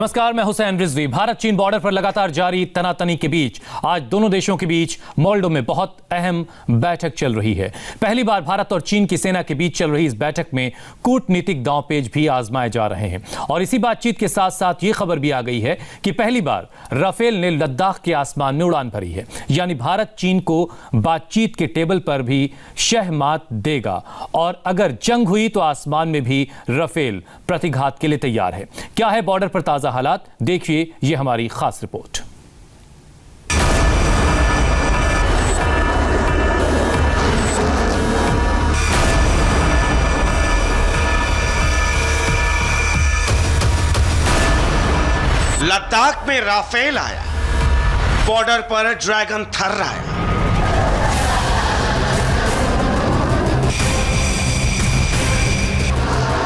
नमस्कार, मैं हुसैन रिजवी। भारत चीन बॉर्डर पर लगातार जारी तनातनी के बीच आज दोनों देशों के बीच मोल्डो में बहुत अहम बैठक चल रही है। पहली बार भारत और चीन की सेना के बीच चल रही इस बैठक में कूटनीतिक दांवपेच भी आजमाए जा रहे हैं और इसी बातचीत के साथ साथ ये खबर भी आ गई है कि पहली बार राफेल ने लद्दाख के आसमान में उड़ान भरी है। यानी भारत चीन को बातचीत के टेबल पर भी शहमात देगा और अगर जंग हुई तो आसमान में भी राफेल प्रतिघात के लिए तैयार है। क्या है बॉर्डर पर ताजा हालात, देखिए ये हमारी खास रिपोर्ट। लद्दाख में राफेल आया, बॉर्डर पर ड्रैगन थर्राया।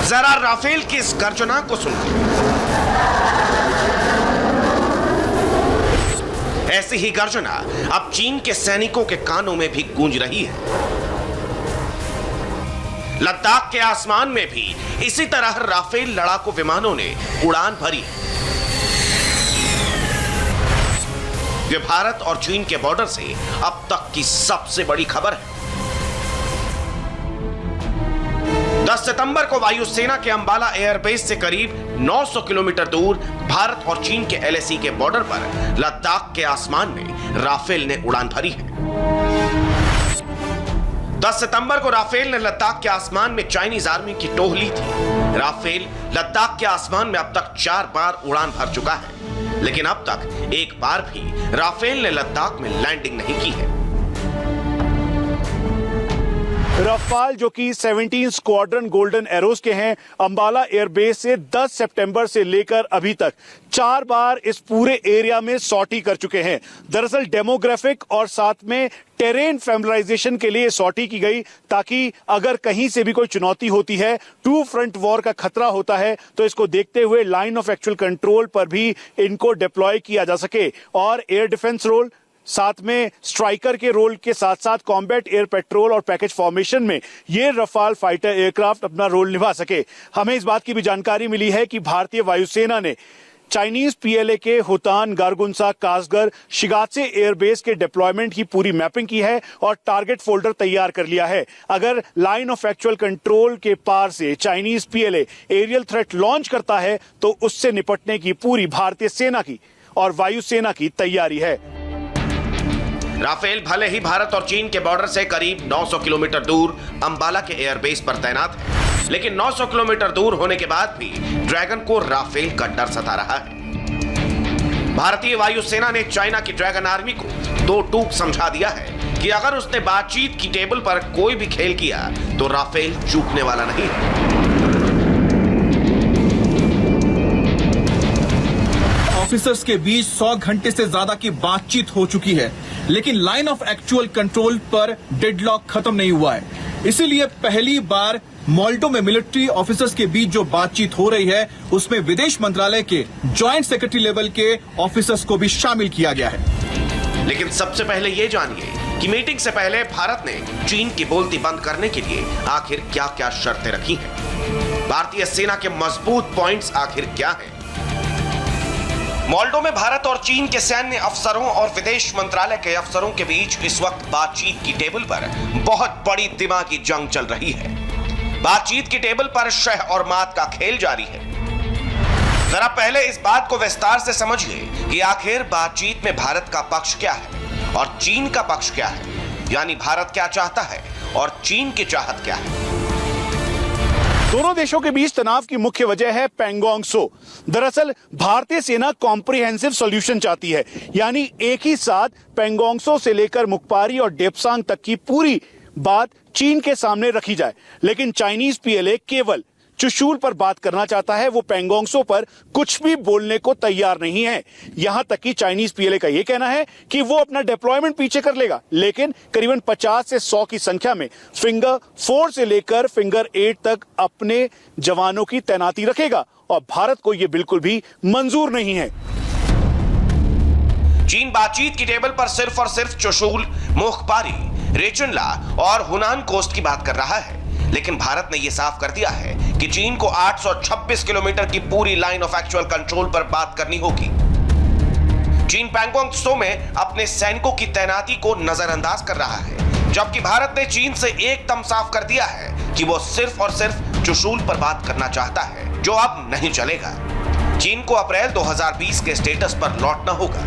जरा राफेल की इस गर्जना को सुनिए। ऐसी ही गर्जना अब चीन के सैनिकों के कानों में भी गूंज रही है। लद्दाख के आसमान में भी इसी तरह राफेल लड़ाकू विमानों ने उड़ान भरी है। ये भारत और चीन के बॉर्डर से अब तक की सबसे बड़ी खबर है। 10 सितंबर को वायुसेना के अंबाला एयरबेस से करीब 900 किलोमीटर दूर भारत और चीन के एलएसी के बॉर्डर पर लद्दाख के आसमान में राफेल ने उड़ान भरी है। 10 सितंबर को राफेल ने लद्दाख के आसमान में चाइनीज आर्मी की टोह ली थी। राफेल लद्दाख के आसमान में अब तक 4 बार उड़ान भर चुका है, लेकिन अब तक एक बार भी राफेल ने लद्दाख में लैंडिंग नहीं की है। रफाल जो कि 17 स्क्वाड्रन गोल्डन एरोज के हैं, अंबाला एयरबेस से 10 सितंबर से लेकर अभी तक 4 बार इस पूरे एरिया में सॉर्टी कर चुके हैं। दरअसल डेमोग्राफिक और साथ में टेरेन फैमिलाइजेशन के लिए सॉर्टी की गई ताकि अगर कहीं से भी कोई चुनौती होती है, टू फ्रंट वॉर का खतरा होता है, तो इसको देखते हुए लाइन ऑफ एक्चुअल कंट्रोल पर भी इनको डिप्लॉय किया जा सके। और एयर डिफेंस रोल, साथ में स्ट्राइकर के रोल के साथ साथ कॉम्बैट एयर पेट्रोल और पैकेज फॉर्मेशन में ये रफाल फाइटर एयरक्राफ्ट अपना रोल निभा सके। हमें इस बात की भी जानकारी मिली है कि भारतीय वायुसेना ने चाइनीज पीएलए के हुतान, गारगुंसा, कासगर, शिगात्से एयरबेस के डिप्लॉयमेंट की पूरी मैपिंग की है और टारगेट फोल्डर तैयार कर लिया है। अगर लाइन ऑफ एक्चुअल कंट्रोल के पार से Chinese PLA aerial threat launch करता है तो उससे निपटने की पूरी भारतीय सेना की और वायुसेना की तैयारी है। राफेल भले ही भारत और चीन के बॉर्डर से करीब 900 किलोमीटर दूर अंबाला के एयरबेस पर तैनात है, लेकिन 900 किलोमीटर दूर होने के बाद भी ड्रैगन को राफेल का डर सता रहा है। भारतीय वायुसेना ने चाइना की ड्रैगन आर्मी को 2 टूक समझा दिया है कि अगर उसने बातचीत की टेबल पर कोई भी खेल किया तो राफेल चूकने वाला नहीं है। ऑफिसर्स के बीच 100 घंटे से ज्यादा की बातचीत हो चुकी है, लेकिन लाइन ऑफ एक्चुअल कंट्रोल पर डेडलॉक खत्म नहीं हुआ है। इसीलिए पहली बार मोल्डो में मिलिट्री ऑफिसर्स के बीच जो बातचीत हो रही है उसमें विदेश मंत्रालय के जॉइंट सेक्रेटरी लेवल के ऑफिसर्स को भी शामिल किया गया है। लेकिन सबसे पहले ये जानिए कि मीटिंग से पहले भारत ने चीन की बोलती बंद करने के लिए आखिर क्या क्या शर्तें रखी हैं। भारतीय सेना के मजबूत पॉइंट्स आखिर क्या हैं। मोल्डो में भारत और चीन के सैन्य अफसरों और विदेश मंत्रालय के अफसरों के बीच इस वक्त बातचीत की टेबल पर बहुत बड़ी दिमागी जंग चल रही है। बातचीत की टेबल पर शह और मात का खेल जारी है। जरा पहले इस बात को विस्तार से समझिए कि आखिर बातचीत में भारत का पक्ष क्या है और चीन का पक्ष क्या है, यानी भारत क्या चाहता है और चीन की चाहत क्या है। दोनों देशों के बीच तनाव की मुख्य वजह है पैंगोंग त्सो। दरअसल भारतीय सेना कॉम्प्रिहेंसिव सॉल्यूशन चाहती है, यानी एक ही साथ पैंगोंग त्सो से लेकर मुक्पारी और डेप्सांग तक की पूरी बात चीन के सामने रखी जाए। लेकिन चाइनीज पीएलए केवल चुशूल पर बात करना चाहता है, वो पैंगोंग त्सो पर कुछ भी बोलने को तैयार नहीं है। यहां तक कि चाइनीज पीएलए का यह कहना है कि वो अपना डिप्लॉयमेंट पीछे कर लेगा, लेकिन करीबन 50 से 100 की संख्या में फिंगर 4 से लेकर फिंगर 8 तक अपने जवानों की तैनाती रखेगा और भारत को यह बिल्कुल भी मंजूर नहीं है। चीन बातचीत की टेबल पर सिर्फ और सिर्फ चुशूल, मोखपारी, रेचुनला और हुनान कोस्ट की बात कर रहा है, लेकिन भारत ने यह साफ कर दिया है कि चीन को 826 किलोमीटर की पूरी लाइन ऑफ एक्चुअल कंट्रोल पर बात करनी होगी। चीन पैंगोंग त्सो में अपने सैनिकों की तैनाती को नजरअंदाज कर रहा है, जबकि भारत ने चीन से एकदम साफ कर दिया है कि वो सिर्फ और सिर्फ चुशूल पर बात करना चाहता है, जो अब नहीं चलेगा। चीन को अप्रैल 2020 के स्टेटस पर लौटना होगा।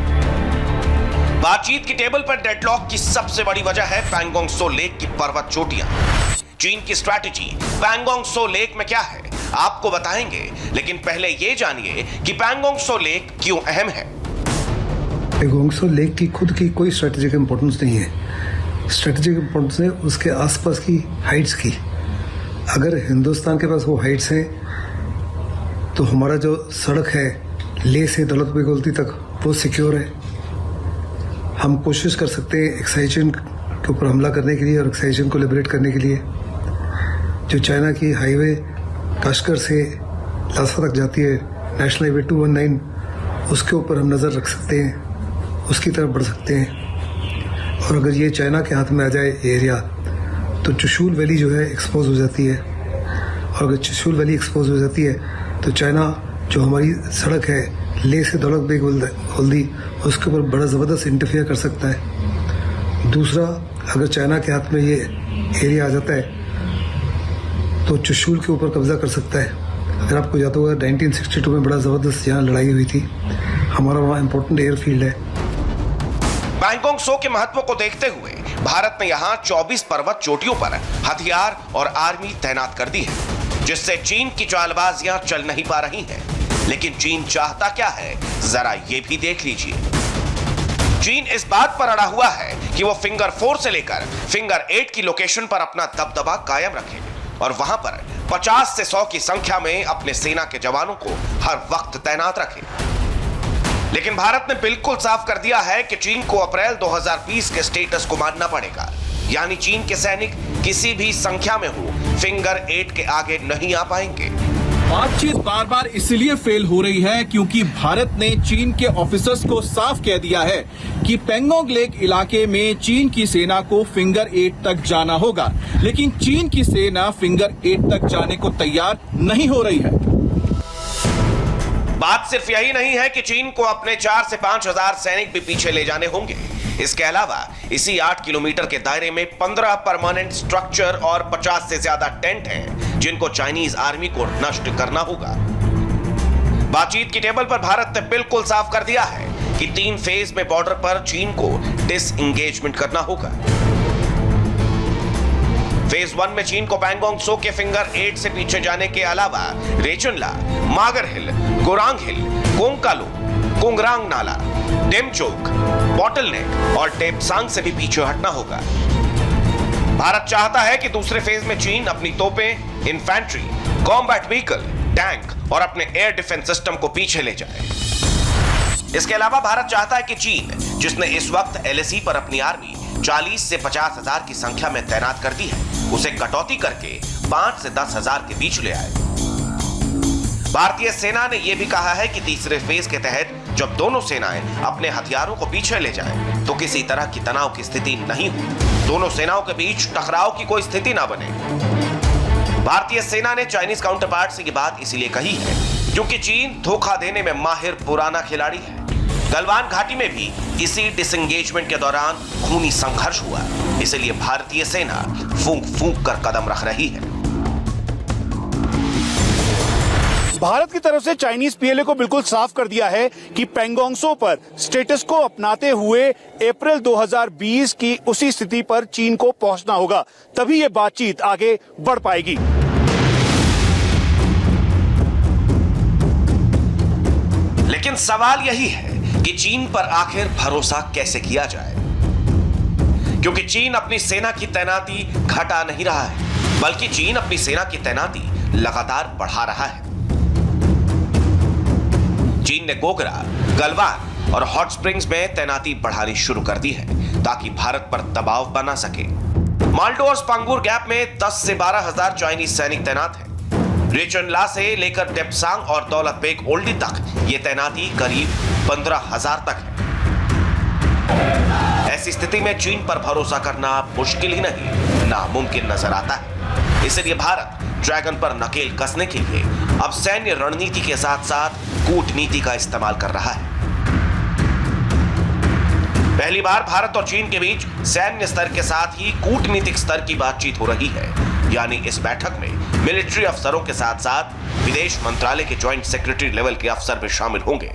बातचीत की टेबल पर डेडलॉक की सबसे बड़ी वजह है पैंगोंग त्सो लेक की पर्वत चोटियां। चीन की स्ट्रैटेजी पैंगोंग त्सो लेक में क्या है, आपको बताएंगे, लेकिन पहले यह जानिए कि पैंगोंग त्सो लेक क्यों अहम है। पैंगोंग त्सो लेक की खुद की कोई स्ट्रेटेजिक इंपॉर्टेंस नहीं है। स्ट्रेटेजिक इंपॉर्टेंस है उसके आसपास की हाइट्स की। अगर हिंदुस्तान के पास वो हाइट्स हैं तो हमारा जो सड़क है लेह से दौलत बेग ओल्दी तक वो सिक्योर है। हम कोशिश कर सकते हैं एक्साइजन के ऊपर हमला करने के लिए और एक्साइजन को लिबरेट करने के लिए। जो चाइना की हाईवे काशगर से लासा तक जाती है, नेशनल हाईवे 219, उसके ऊपर हम नज़र रख सकते हैं, उसकी तरफ बढ़ सकते हैं। और अगर ये चाइना के हाथ में आ जाए एरिया तो चुशूल वैली जो है एक्सपोज हो जाती है। और अगर चुशूल वैली एक्सपोज हो जाती है तो चाइना जो हमारी सड़क है लेह से दौलत बेग ओल्दी उसके ऊपर बड़ा ज़बरदस्त इंटरफेयर कर सकता है। दूसरा, अगर चाइना के हाथ में ये एरिया आ जाता है तो चुशूल के ऊपर कब्जा कर सकता है। अगर आपको याद होगा 1962 में बड़ा ज़बरदस्त यहाँ लड़ाई हुई थी। हमारा वहाँ इम्पोर्टेंट एयरफील्ड है। पैंगोंग त्सो के महत्व को देखते हुए भारत ने यहाँ 24 पर्वत चोटियों पर हथियार और आर्मी तैनात कर दी है, जिससे चीन की चालबाजियां चल नहीं पा रही हैं। लेकिन चीन चाहता क्या है, जरा ये भी देख लीजिए। चीन इस बात पर अड़ा हुआ है कि वो फिंगर 4 से लेकर फिंगर 8 की लोकेशन पर अपना दबदबा कायम रखे और वहां पर 50 से 100 की संख्या में अपने सेना के जवानों को हर वक्त तैनात रखे। लेकिन भारत ने बिल्कुल साफ कर दिया है कि चीन को अप्रैल 2020 के स्टेटस को मानना पड़ेगा, यानी चीन के सैनिक किसी भी संख्या में हो फिंगर 8 के आगे नहीं आ पाएंगे। बातचीत बार बार इसलिए फेल हो रही है क्योंकि भारत ने चीन के ऑफिसर्स को साफ कह दिया है कि पैंगोंग लेक इलाके में चीन की सेना को फिंगर 8 तक जाना होगा, लेकिन चीन की सेना फिंगर 8 तक जाने को तैयार नहीं हो रही है। बात सिर्फ यही नहीं है कि चीन को अपने 4 से 5 हजार सैनिक भी पीछे ले जाने होंगे। इसके अलावा इसी 8 किलोमीटर के दायरे में 15 परमानेंट स्ट्रक्चर और 50 से ज्यादा टेंट हैं, जिनको चाइनीज आर्मी को नष्ट करना होगा। बातचीत की टेबल पर भारत ने बिल्कुल साफ कर दिया है कि 3 फेज में बॉर्डर पर चीन को डिसएंगेजमेंट करना होगा। फेज 1 में चीन को पैंगोंग त्सो के फिंगर 8 से पीछे जाने के अलावा रेचुनला, मागर हिल, गोरांग हिल, कोंगकालू, कुंगरांग नाला, डेमचोक, बॉटलनेक और टेपसांग से भी पीछे हटना होगा। भारत चाहता है कि दूसरे फेज में चीन अपनी तोपें, इन्फेंट्री, कॉम्बैट व्हीकल, टैंक और अपने एयर डिफेंस सिस्टम को पीछे ले जाए। इसके अलावा भारत चाहता है कि चीन, जिसने इस वक्त एलएसी पर अपनी आर्मी 40 से 50 हजार की संख्या में तैनात कर दी है, उसे कटौती करके 5 से 10 हजार के बीच ले आए। भारतीय सेना ने यह भी कहा है कि तीसरे फेज के तहत जब दोनों सेनाएं अपने हथियारों को पीछे ले जाएं, तो किसी तरह की तनाव की स्थिति नहीं हो, दोनों सेनाओं के बीच टकराव की कोई स्थिति ना बने। भारतीय सेना ने चाइनीज काउंटर पार्ट से ये बात इसलिए कही है क्योंकि चीन धोखा देने में माहिर पुराना खिलाड़ी है। गलवान घाटी में भी इसी डिसएंगेजमेंट के दौरान खूनी संघर्ष हुआ, इसलिए भारतीय सेना फूंक फूंक कर कदम रख रही है। भारत की तरफ से चाइनीज पीएलए को बिल्कुल साफ कर दिया है कि पैंगोंग त्सो पर स्टेटस को अपनाते हुए अप्रैल 2020 की उसी स्थिति पर चीन को पहुंचना होगा, तभी ये बातचीत आगे बढ़ पाएगी। लेकिन सवाल यही है कि चीन पर आखिर भरोसा कैसे किया जाए, क्योंकि चीन अपनी सेना की तैनाती घटा नहीं रहा है, बल्कि चीन अपनी सेना की तैनाती लगातार बढ़ा रहा है। चीन ने गोगरा, गलवान और हॉट स्प्रिंग्स में तैनाती बढ़ानी शुरू कर दी है ताकि भारत पर दबाव बना सके। माल्डो और स्पांगूर गैप में 10 से 12 हजार चाइनीज सैनिक तैनात हैं। रेचुनला से लेकर टेपसांग और दौलत बेग ओल्डी तक ये तैनाती करीब 15,000 तक है। ऐसी स्थिति में चीन पर भरोसा करना मुश्किल ही नहीं, नामुमकिन नजर आता है। इसलिए भारत ड्रैगन पर नकेल कसने के लिए अब सैन्य रणनीति के साथ साथ कूटनीति का इस्तेमाल कर रहा है। पहली बार भारत और चीन के बीच सैन्य स्तर के साथ ही कूटनीतिक स्तर की बातचीत हो रही है। यानी इस बैठक में मिलिट्री अफसरों के साथ साथ विदेश मंत्रालय के जॉइंट सेक्रेटरी लेवल के अफसर भी शामिल होंगे।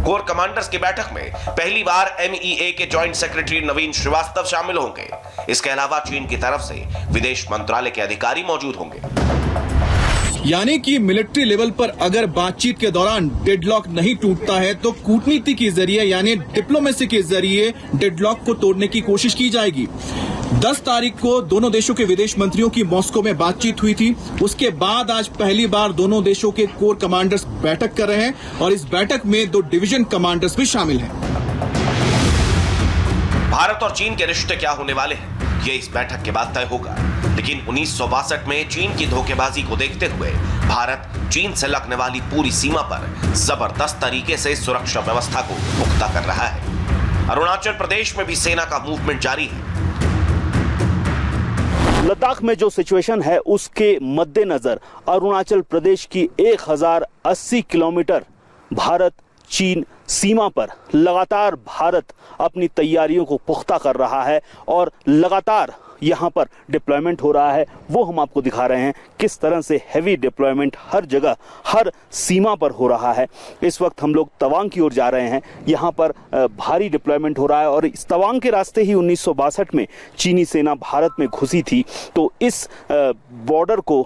कोर कमांडर्स की बैठक में पहली बार MEA के जॉइंट सेक्रेटरी नवीन श्रीवास्तव शामिल होंगे। इसके अलावा चीन की तरफ से विदेश मंत्रालय के अधिकारी मौजूद होंगे। यानी कि मिलिट्री लेवल पर अगर बातचीत के दौरान डेडलॉक नहीं टूटता है तो कूटनीति के जरिए यानी डिप्लोमेसी के जरिए डेडलॉक को तोड़ने की कोशिश की जाएगी। 10 तारीख को दोनों देशों के विदेश मंत्रियों की मॉस्को में बातचीत हुई थी। उसके बाद आज पहली बार दोनों देशों के कोर कमांडर्स बैठक कर रहे हैं और इस बैठक में 2 डिवीजन कमांडर्स भी शामिल हैं। भारत और चीन के रिश्ते क्या होने वाले हैं, ये इस बैठक के बाद तय होगा। लेकिन 1962 में चीन की धोखेबाजी को देखते हुए भारत चीन से लगने वाली पूरी सीमा पर जबरदस्त तरीके से सुरक्षा व्यवस्था को पुख्ता कर रहा है। अरुणाचल प्रदेश में भी सेना का मूवमेंट जारी है। लद्दाख में जो सिचुएशन है उसके मद्देनजर अरुणाचल प्रदेश की 1080 किलोमीटर भारत चीन सीमा पर लगातार भारत अपनी तैयारियों को पुख्ता कर रहा है और लगातार यहाँ पर डिप्लॉयमेंट हो रहा है। वो हम आपको दिखा रहे हैं किस तरह से हैवी डिप्लॉयमेंट हर जगह हर सीमा पर हो रहा है। इस वक्त हम लोग तवांग की ओर जा रहे हैं। यहाँ पर भारी डिप्लॉयमेंट हो रहा है और इस तवांग के रास्ते ही 1962 में चीनी सेना भारत में घुसी थी। तो इस बॉर्डर को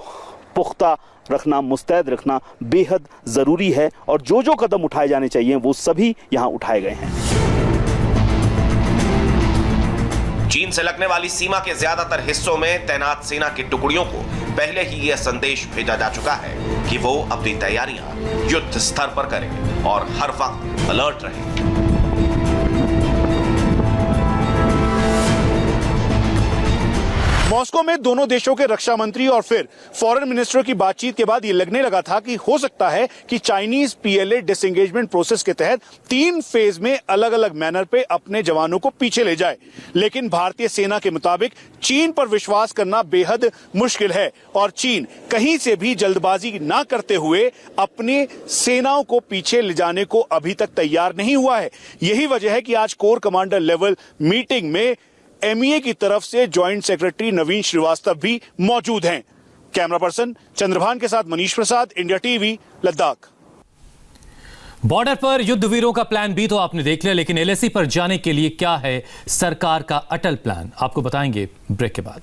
पुख्ता रखना, मुस्तैद रखना बेहद ज़रूरी है और जो जो कदम उठाए जाने चाहिए वो सभी यहाँ उठाए गए हैं। चीन से लगने वाली सीमा के ज्यादातर हिस्सों में तैनात सेना की टुकड़ियों को पहले ही यह संदेश भेजा जा चुका है कि वो अपनी तैयारियां युद्ध स्तर पर करें और हर वक्त अलर्ट रहें। मॉस्को में दोनों देशों के रक्षा मंत्री और फिर फॉरेन मिनिस्टरों की बातचीत के बाद ये लगने लगा था कि हो सकता है कि चाइनीज PLA डिसएंगेजमेंट प्रोसेस के तहत 3 फेज में अलग अलग मैनर पे अपने जवानों को पीछे ले जाए। लेकिन भारतीय सेना के मुताबिक चीन पर विश्वास करना बेहद मुश्किल है और चीन कहीं से भी जल्दबाजी ना करते हुए अपनी सेनाओं को पीछे ले जाने को अभी तक तैयार नहीं हुआ है। यही वजह है कि आज कोर कमांडर लेवल मीटिंग में MEA की तरफ से जॉइंट सेक्रेटरी नवीन श्रीवास्तव भी मौजूद हैं। कैमरा पर्सन चंद्रभान के साथ Manish Prasad, India TV, Ladakh. Border पर युद्धवीरों का प्लान भी तो आपने देख लिया, लेकिन LAC पर जाने के लिए क्या है सरकार का अटल प्लान, आपको बताएंगे ब्रेक के बाद।